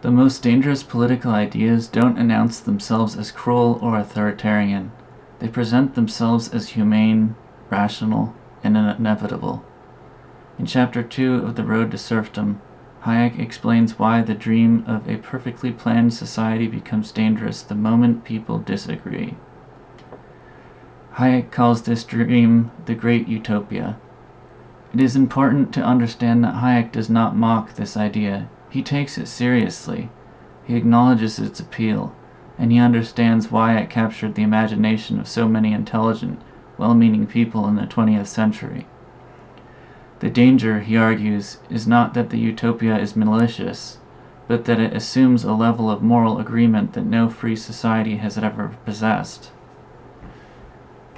The most dangerous political ideas don't announce themselves as cruel or authoritarian. They present themselves as humane, rational, and inevitable. In Chapter 2 of The Road to Serfdom, Hayek explains why the dream of a perfectly planned society becomes dangerous the moment people disagree. Hayek calls this dream the Great Utopia. It is important to understand that Hayek does not mock this idea. He takes it seriously. He acknowledges its appeal, and he understands why it captured the imagination of so many intelligent, well-meaning people in the 20th century. The danger, he argues, is not that the utopia is malicious, but that it assumes a level of moral agreement that no free society has ever possessed.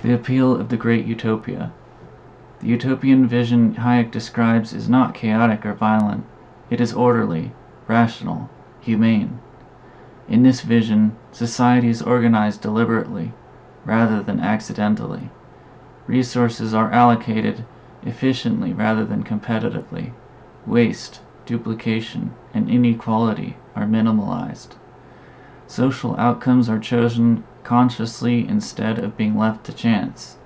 The appeal of the Great Utopia. The utopian vision Hayek describes is not chaotic or violent. It is orderly, rational, humane. In this vision, society is organized deliberately, rather than accidentally. Resources are allocated efficiently rather than competitively. Waste, duplication, and inequality are minimalized. Social outcomes are chosen consciously instead of being left to chance.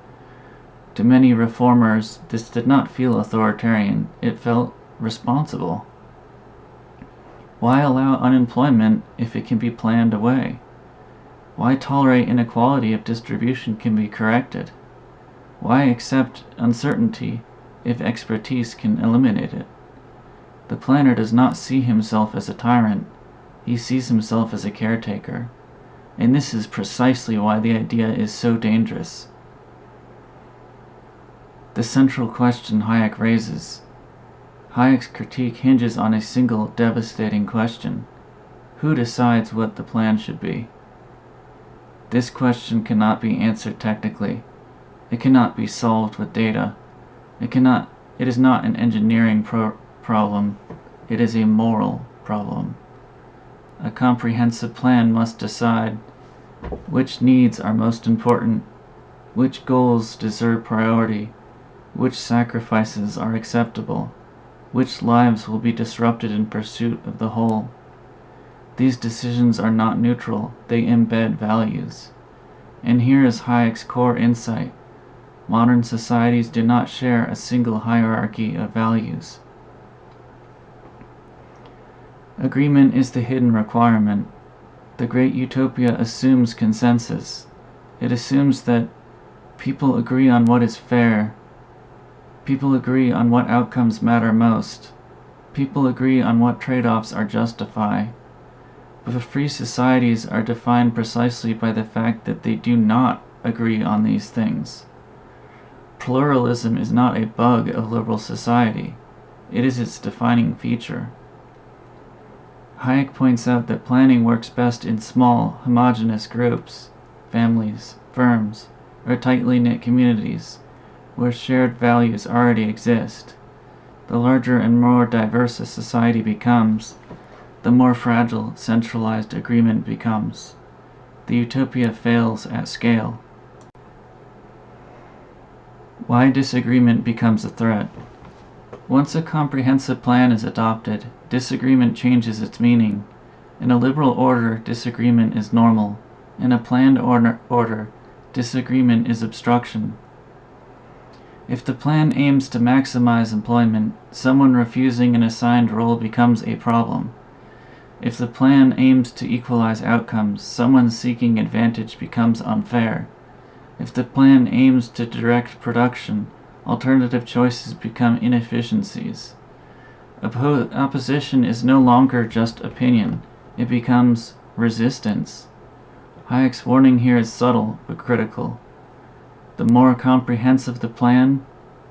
To many reformers, this did not feel authoritarian, it felt responsible. Why allow unemployment if it can be planned away? Why tolerate inequality if distribution can be corrected? Why accept uncertainty if expertise can eliminate it? The planner does not see himself as a tyrant, he sees himself as a caretaker. And this is precisely why the idea is so dangerous. The central question Hayek raises. Hayek's critique hinges on a single devastating question. Who decides what the plan should be? This question cannot be answered technically. It cannot be solved with data. It is not an engineering problem. It is a moral problem. A comprehensive plan must decide which needs are most important, which goals deserve priority, which sacrifices are acceptable, which lives will be disrupted in pursuit of the whole. These decisions are not neutral, they embed values. And here is Hayek's core insight. Modern societies do not share a single hierarchy of values. Agreement is the hidden requirement. The Great Utopia assumes consensus. It assumes that people agree on what is fair. People agree on what outcomes matter most. People agree on what trade-offs are justified. But free societies are defined precisely by the fact that they do not agree on these things. Pluralism is not a bug of liberal society. It is its defining feature. Hayek points out that planning works best in small, homogeneous groups, families, firms, or tightly knit communities, where shared values already exist. The larger and more diverse a society becomes, the more fragile centralized agreement becomes. The utopia fails at scale. Why disagreement becomes a threat. Once a comprehensive plan is adopted, disagreement changes its meaning. In a liberal order, disagreement is normal. In a planned order, disagreement is obstruction. If the plan aims to maximize employment, someone refusing an assigned role becomes a problem. If the plan aims to equalize outcomes, someone seeking advantage becomes unfair. If the plan aims to direct production, alternative choices become inefficiencies. Opposition is no longer just opinion, it becomes resistance. Hayek's warning here is subtle but critical. The more comprehensive the plan,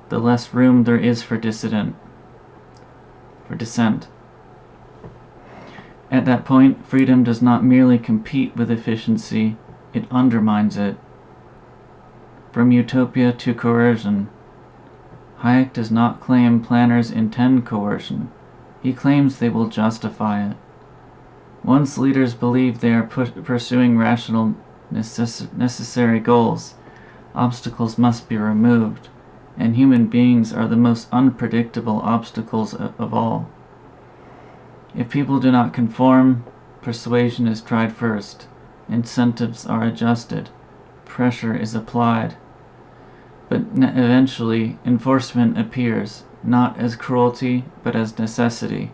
the less room there is for dissent. At that point, freedom does not merely compete with efficiency, it undermines it. From utopia to coercion. Hayek does not claim planners intend coercion. He claims they will justify it. Once leaders believe they are pursuing rational, necessary goals, obstacles must be removed, and human beings are the most unpredictable obstacles of all. If people do not conform, persuasion is tried first, incentives are adjusted, pressure is applied. But eventually, enforcement appears, not as cruelty, but as necessity.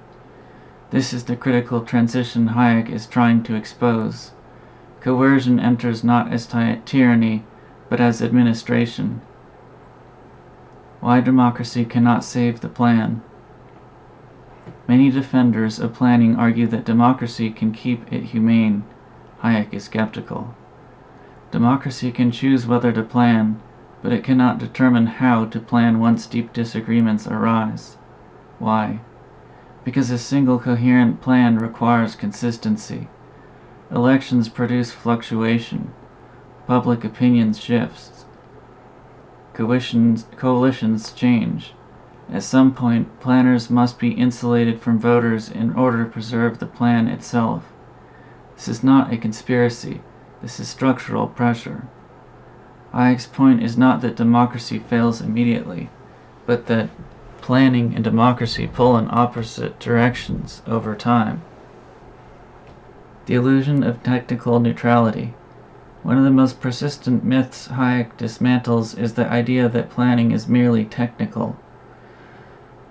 This is the critical transition Hayek is trying to expose. Coercion enters not as tyranny, but as administration. Why democracy cannot save the plan. Many defenders of planning argue that democracy can keep it humane. Hayek is skeptical. Democracy can choose whether to plan, but it cannot determine how to plan once deep disagreements arise. Why? Because a single coherent plan requires consistency. Elections produce fluctuation. Public opinion shifts. Coalitions change. At some point, planners must be insulated from voters in order to preserve the plan itself. This is not a conspiracy. This is structural pressure. Hayek's point is not that democracy fails immediately, but that planning and democracy pull in opposite directions over time. The illusion of technical neutrality. One of the most persistent myths Hayek dismantles is the idea that planning is merely technical.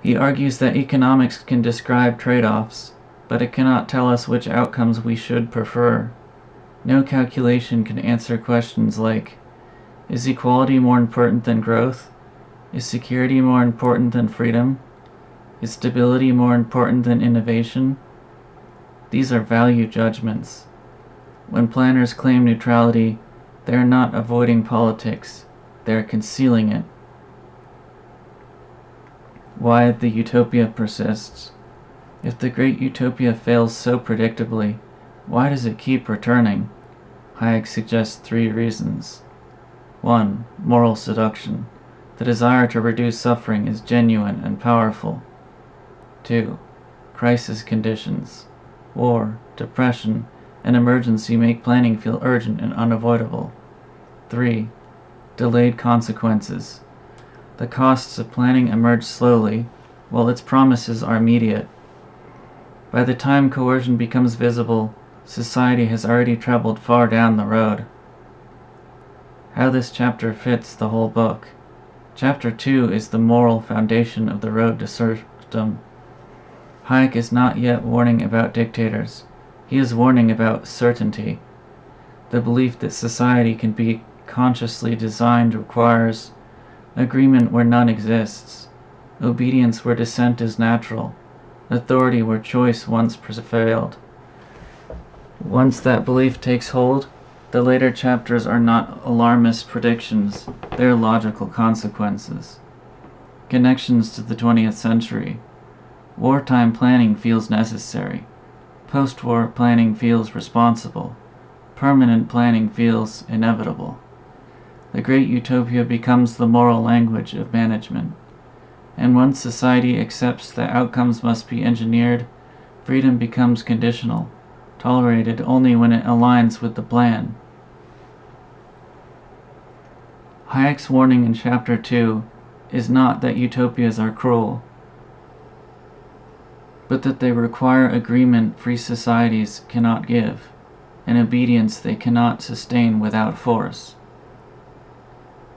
He argues that economics can describe trade-offs, but it cannot tell us which outcomes we should prefer. No calculation can answer questions like, is equality more important than growth? Is security more important than freedom? Is stability more important than innovation? These are value judgments. When planners claim neutrality, they are not avoiding politics, they are concealing it. Why the utopia persists. If the Great Utopia fails so predictably, why does it keep returning? Hayek suggests 3 reasons. 1. Moral seduction. The desire to reduce suffering is genuine and powerful. 2. Crisis conditions. War, depression, and emergency make planning feel urgent and unavoidable. 3. Delayed consequences. The costs of planning emerge slowly, while its promises are immediate. By the time coercion becomes visible, society has already traveled far down the road. How this chapter fits the whole book. Chapter 2 is the moral foundation of the road to serfdom. Hayek is not yet warning about dictators. He is warning about certainty. The belief that society can be consciously designed requires agreement where none exists, obedience where dissent is natural, authority where choice once prevailed. Once that belief takes hold, the later chapters are not alarmist predictions, they are logical consequences. Connections to the 20th century. Wartime planning feels necessary. Post-war planning feels responsible. Permanent planning feels inevitable. The Great Utopia becomes the moral language of management. And once society accepts that outcomes must be engineered, freedom becomes conditional, tolerated only when it aligns with the plan. Hayek's warning in Chapter 2 is not that utopias are cruel, but that they require agreement free societies cannot give, and obedience they cannot sustain without force.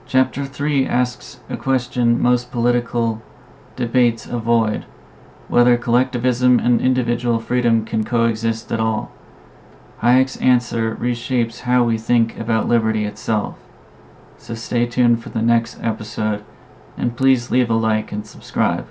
Chapter 3 asks a question most political debates avoid, whether collectivism and individual freedom can coexist at all. Hayek's answer reshapes how we think about liberty itself. So stay tuned for the next episode, and please leave a like and subscribe.